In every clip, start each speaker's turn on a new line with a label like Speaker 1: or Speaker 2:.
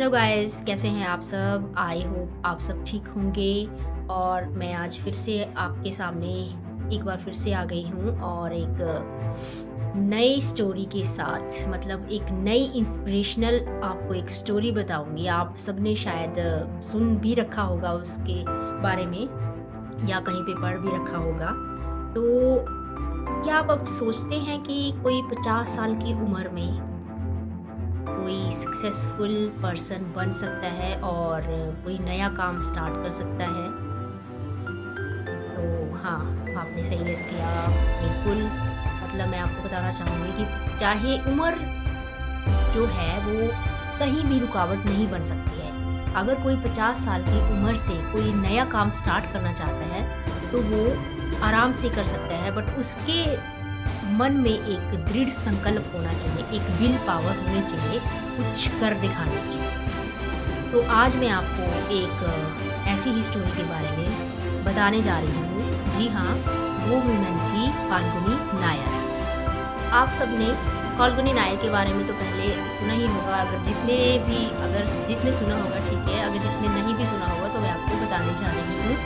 Speaker 1: Hello guys, कैसे हैं आप सब? आई होप आप सब ठीक होंगे। और मैं आज फिर से आपके सामने एक बार फिर से आ गई हूँ और एक नई स्टोरी के साथ, मतलब एक नई इंस्पिरेशनल आपको एक स्टोरी बताऊंगी। आप सबने शायद सुन भी रखा होगा उसके बारे में, या कहीं पे पढ़ भी रखा होगा। तो क्या आप अब सोचते हैं कि कोई 50 साल की उम्र में कोई सक्सेसफुल पर्सन बन सकता है और कोई नया काम स्टार्ट कर सकता है? तो हाँ, आपने सही गेस किया। बिल्कुल, मतलब मैं आपको बताना चाहूँगी कि चाहे उम्र जो है वो कहीं भी रुकावट नहीं बन सकती है। अगर कोई 50 साल की उम्र से कोई नया काम स्टार्ट करना चाहता है, तो वो आराम से कर सकता है, बट उसके मन में एक दृढ़ संकल्प होना चाहिए, एक विल पावर होनी चाहिए कुछ कर दिखाने की। तो आज मैं आपको एक ऐसी ही स्टोरी के बारे में बताने जा रही हूँ। जी हाँ, वो वुमन थी फाल्गुनी नायर। आप सबने फाल्गुनी नायर के बारे में तो पहले सुना ही होगा। अगर जिसने सुना होगा ठीक है, अगर जिसने नहीं भी सुना होगा तो मैं आपको बताने जा रही हूँ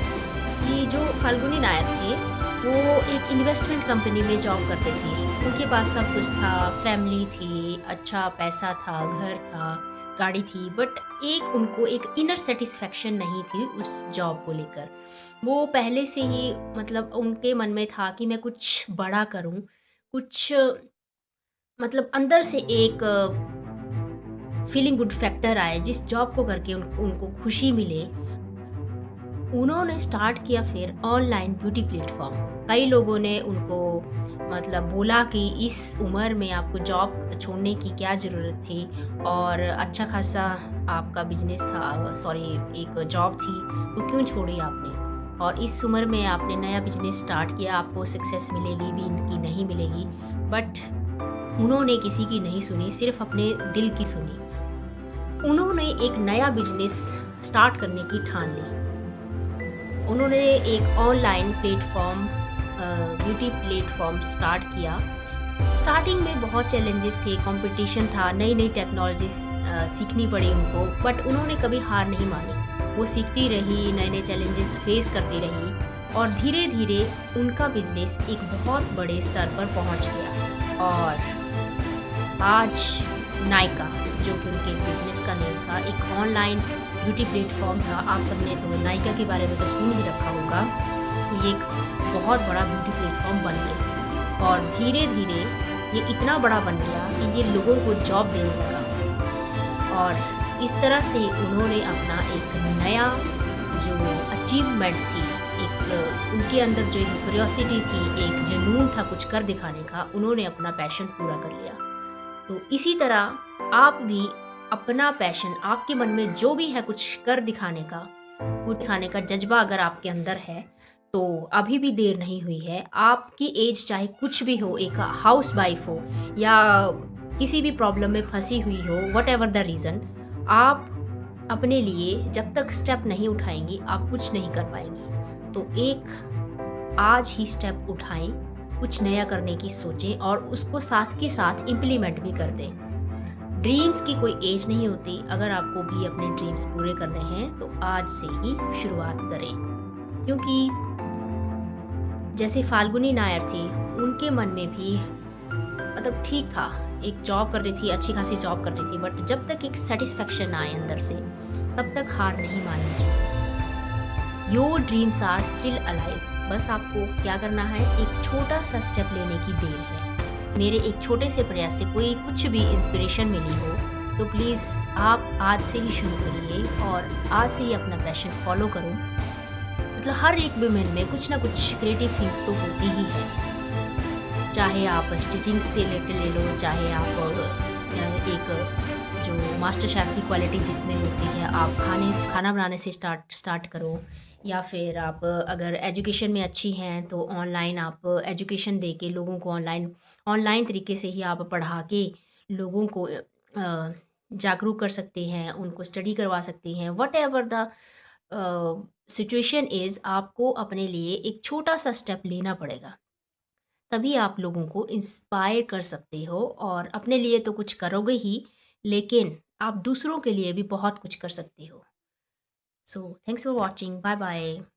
Speaker 1: कि जो फाल्गुनी नायर थे, वो एक इन्वेस्टमेंट कंपनी में जॉब करते थे। उनके पास सब कुछ था, फैमिली थी, अच्छा पैसा था, घर था, गाड़ी थी, बट उनको एक इनर सैटिस्फैक्शन नहीं थी उस जॉब को लेकर। वो पहले से ही, मतलब उनके मन में था कि मैं कुछ बड़ा करूँ, कुछ, मतलब अंदर से एक फीलिंग गुड फैक्टर आए, जिस जॉब को करके उनको खुशी मिले। उन्होंने स्टार्ट किया फिर ऑनलाइन ब्यूटी प्लेटफ़ॉर्म। कई लोगों ने उनको मतलब बोला कि इस उम्र में आपको जॉब छोड़ने की क्या ज़रूरत थी, और अच्छा खासा आपका बिज़नेस था, सॉरी, एक जॉब थी, तो क्यों छोड़ी आपने? और इस उम्र में आपने नया बिज़नेस स्टार्ट किया, आपको सक्सेस मिलेगी भी कि नहीं मिलेगी। बट उन्होंने किसी की नहीं सुनी, सिर्फ़ अपने दिल की सुनी। उन्होंने एक नया बिज़नेस स्टार्ट करने की ठान ली। उन्होंने एक online platform, beauty platform start किया। स्टार्टिंग में बहुत चैलेंजेस थे, कॉम्पिटिशन था, नई-नई टेक्नोलॉजीज़ सीखनी पड़ी उनको, बट उन्होंने कभी हार नहीं मानी। वो सीखती रही, नए-नए चैलेंजेस फ़ेस करती रही, और धीरे-धीरे उनका बिज़नेस एक बहुत बड़े स्तर पर पहुँच गया। और आज नायका, जो कि उनके बिज़नेस का नेम था, एक ऑनलाइन ब्यूटी प्लेटफ़ॉर्म था। आप सबने तो नायका के बारे में तो सुन ही रखा होगा। तो ये एक बहुत बड़ा ब्यूटी प्लेटफ़ॉर्म बन गया, और धीरे-धीरे ये इतना बड़ा बन गया कि ये लोगों को जॉब देने लगा। और इस तरह से उन्होंने अपना एक नया जो अचीवमेंट थी, एक उनके अंदर जो एक क्यूरियोसिटी थी, एक जुनून था कुछ कर दिखाने का, उन्होंने अपना पैशन पूरा कर लिया। तो इसी तरह आप भी अपना पैशन, आपके मन में जो भी है कुछ कर दिखाने का, वो दिखाने का जज़्बा अगर आपके अंदर है, तो अभी भी देर नहीं हुई है। आपकी एज चाहे कुछ भी हो, एक हाउसवाइफ़ हो या किसी भी प्रॉब्लम में फँसी हुई हो, व्हाटएवर द रीज़न, आप अपने लिए जब तक स्टेप नहीं उठाएँगी, आप कुछ नहीं कर पाएँगी। तो एक आज ही स्टेप उठाएँ, कुछ नया करने की सोचें और उसको साथ के साथ इम्प्लीमेंट भी कर दें। ड्रीम्स की कोई एज नहीं होती। अगर आपको भी अपने ड्रीम्स पूरे करने हैं, तो आज से ही शुरुआत करें। क्योंकि जैसे फाल्गुनी नायर थी, उनके मन में भी, मतलब ठीक था, एक जॉब कर रही थी, अच्छी खासी जॉब कर रही थी, बट जब तक एक सैटिस्फैक्शन आए अंदर से, तब तक हार नहीं माननी चाहिए। Your dreams are still alive. बस आपको क्या करना है, एक छोटा सा स्टेप लेने की देर है। मेरे एक छोटे से प्रयास से कोई कुछ भी इंस्पिरेशन मिली हो, तो प्लीज़ आप आज से ही शुरू करिए और आज से ही अपना पैशन फॉलो करो। मतलब हर एक वुमेन में कुछ ना कुछ क्रिएटिव थिंग्स तो होती ही है। चाहे आप स्टिचिंग से रिलेटेड ले लो, चाहे आप एक जो मास्टर शेफ़ की क्वालिटी जिसमें होती है, आप खाना बनाने से स्टार्ट स्टार्ट करो, या फिर आप अगर एजुकेशन में अच्छी हैं, तो ऑनलाइन आप एजुकेशन दे के लोगों को ऑनलाइन ऑनलाइन तरीके से ही आप पढ़ा के लोगों को जागरूक कर सकते हैं, उनको स्टडी करवा सकती हैं। व्हाटएवर द सिचुएशन इज़, आपको अपने लिए एक छोटा-सा स्टेप लेना पड़ेगा। तभी आप लोगों को इंस्पायर कर सकते हो, और अपने लिए तो कुछ करोगे ही, लेकिन आप दूसरों के लिए भी बहुत कुछ कर सकते हो। So thanks for watching. Bye bye.